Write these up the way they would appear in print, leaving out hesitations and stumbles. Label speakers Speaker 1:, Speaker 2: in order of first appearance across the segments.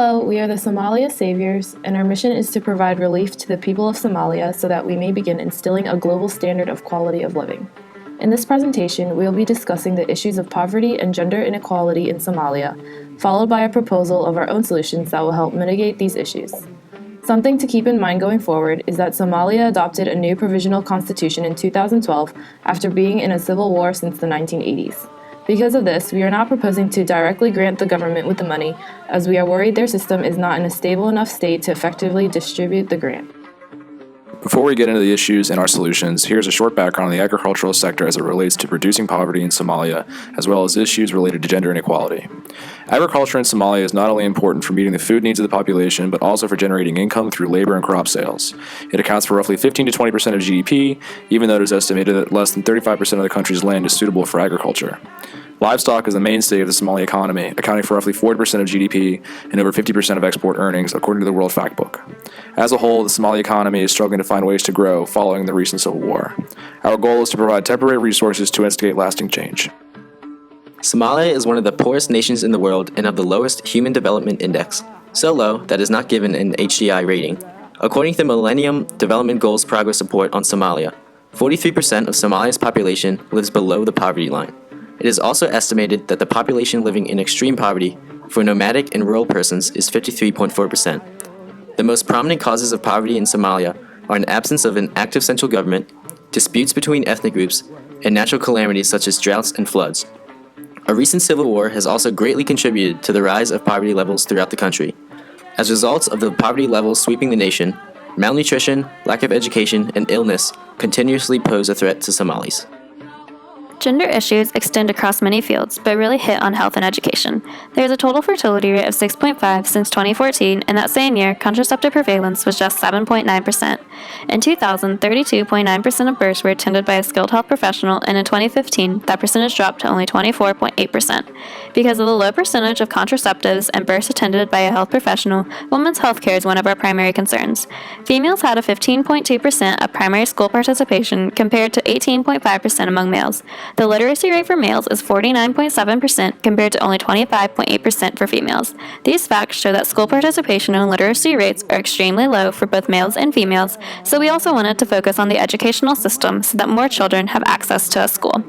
Speaker 1: Hello, we are the Somalia Saviors, and our mission is to provide relief to the people of Somalia so that we may begin instilling a global standard of quality of living. In this presentation, we will be discussing the issues of poverty and gender inequality in Somalia, followed by a proposal of our own solutions that will help mitigate these issues. Something to keep in mind going forward is that Somalia adopted a new provisional constitution in 2012 after being in a civil war since the 1980s. Because of this, we are not proposing to directly grant the government with the money, as we are worried their system is not in a stable enough state to effectively distribute the grant.
Speaker 2: Before we get into the issues and our solutions, here's a short background on the agricultural sector as it relates to reducing poverty in Somalia, as well as issues related to gender inequality. Agriculture in Somalia is not only important for meeting the food needs of the population, but also for generating income through labor and crop sales. It accounts for roughly 15 to 20% of GDP, even though it is estimated that less than 35% of the country's land is suitable for agriculture. Livestock is the mainstay of the Somali economy, accounting for roughly 40% of GDP and over 50% of export earnings, according to the World Factbook. As a whole, the Somali economy is struggling to find ways to grow following the recent civil war. Our goal is to provide temporary resources to instigate lasting change.
Speaker 3: Somalia is one of the poorest nations in the world and of the lowest Human Development Index, so low that it is not given an HDI rating. According to the Millennium Development Goals Progress Report on Somalia, 43% of Somalia's population lives below the poverty line. It is also estimated that the population living in extreme poverty for nomadic and rural persons is 53.4%. The most prominent causes of poverty in Somalia are an absence of an active central government, disputes between ethnic groups, and natural calamities such as droughts and floods. A recent civil war has also greatly contributed to the rise of poverty levels throughout the country. As a result of the poverty levels sweeping the nation, malnutrition, lack of education, and illness continuously pose a threat to Somalis.
Speaker 4: Gender issues extend across many fields, but really hit on health and education. There is a total fertility rate of 6.5 since 2014, and that same year, contraceptive prevalence was just 7.9%. In 2000, 32.9% of births were attended by a skilled health professional, and in 2015, that percentage dropped to only 24.8%. Because of the low percentage of contraceptives and births attended by a health professional, women's health care is one of our primary concerns. Females had a 15.2% of primary school participation compared to 18.5% among males. The literacy rate for males is 49.7% compared to only 25.8% for females. These facts show that school participation and literacy rates are extremely low for both males and females, so we also wanted to focus on the educational system so that more children have access to a school.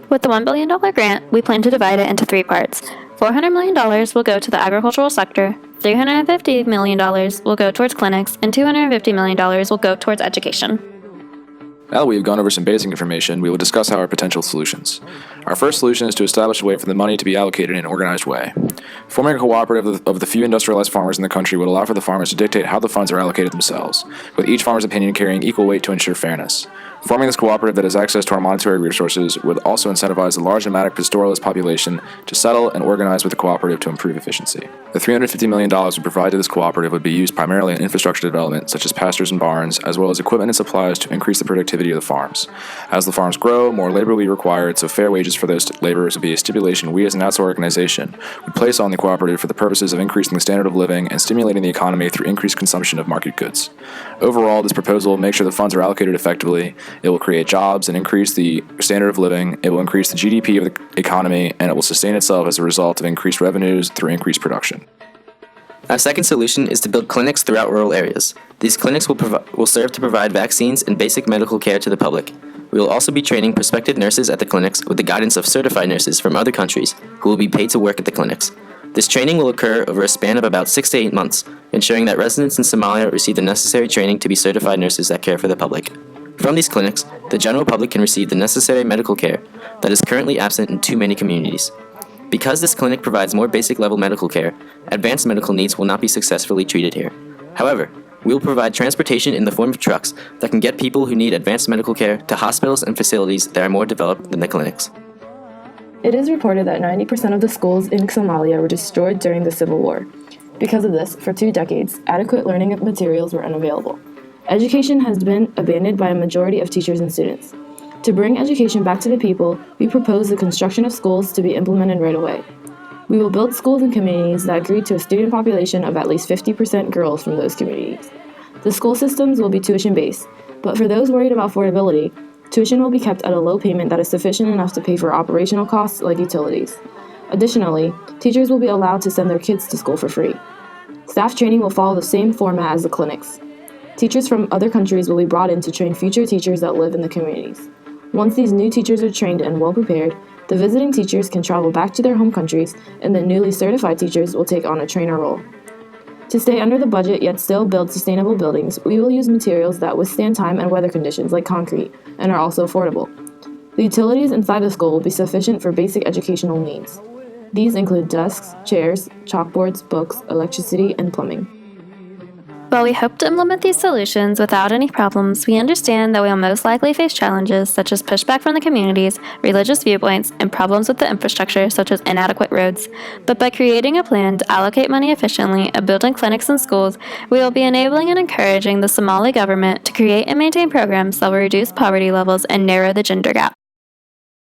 Speaker 4: With the $1 billion grant, we plan to divide it into three parts. $400 million will go to the agricultural sector, $350 million will go towards clinics, and $250 million will go towards education.
Speaker 2: Now that we have gone over some basic information, we will discuss our potential solutions. Our first solution is to establish a way for the money to be allocated in an organized way. Forming a cooperative of the few industrialized farmers in the country would allow for the farmers to dictate how the funds are allocated themselves, with each farmer's opinion carrying equal weight to ensure fairness. Forming this cooperative that has access to our monetary resources would also incentivize the large nomadic pastoralist population to settle and organize with the cooperative to improve efficiency. The $350 million we provide to this cooperative would be used primarily in infrastructure development, such as pastures and barns, as well as equipment and supplies to increase the productivity of the farms. As the farms grow, more labor will be required, so fair wages for those laborers would be a stipulation we as a national organization would place on the cooperative for the purposes of increasing the standard of living and stimulating the economy through increased consumption of market goods. Overall, this proposal will make sure the funds are allocated effectively. It will create jobs and increase the standard of living. It will increase the GDP of the economy, and it will sustain itself as a result of increased revenues through increased production.
Speaker 3: Our second solution is to build clinics throughout rural areas. These clinics will serve to provide vaccines and basic medical care to the public. We will also be training prospective nurses at the clinics with the guidance of certified nurses from other countries who will be paid to work at the clinics. This training will occur over a span of about 6 to 8 months, ensuring that residents in Somalia receive the necessary training to be certified nurses that care for the public. From these clinics, the general public can receive the necessary medical care that is currently absent in too many communities. Because this clinic provides more basic level medical care, advanced medical needs will not be successfully treated here. However, we will provide transportation in the form of trucks that can get people who need advanced medical care to hospitals and facilities that are more developed than the clinics.
Speaker 1: It is reported that 90% of the schools in Somalia were destroyed during the Civil War. Because of this, for 2 decades, adequate learning materials were unavailable. Education has been abandoned by a majority of teachers and students. To bring education back to the people, we propose the construction of schools to be implemented right away. We will build schools in communities that agree to a student population of at least 50% girls from those communities. The school systems will be tuition-based, but for those worried about affordability, tuition will be kept at a low payment that is sufficient enough to pay for operational costs like utilities. Additionally, teachers will be allowed to send their kids to school for free. Staff training will follow the same format as the clinics. Teachers from other countries will be brought in to train future teachers that live in the communities. Once these new teachers are trained and well prepared, the visiting teachers can travel back to their home countries, and the newly certified teachers will take on a trainer role. To stay under the budget yet still build sustainable buildings, we will use materials that withstand time and weather conditions like concrete and are also affordable. The utilities inside the school will be sufficient for basic educational needs. These include desks, chairs, chalkboards, books, electricity, and plumbing.
Speaker 4: While we hope to implement these solutions without any problems, we understand that we will most likely face challenges such as pushback from the communities, religious viewpoints, and problems with the infrastructure such as inadequate roads. But by creating a plan to allocate money efficiently and building clinics and schools, we will be enabling and encouraging the Somali government to create and maintain programs that will reduce poverty levels and narrow the gender gap.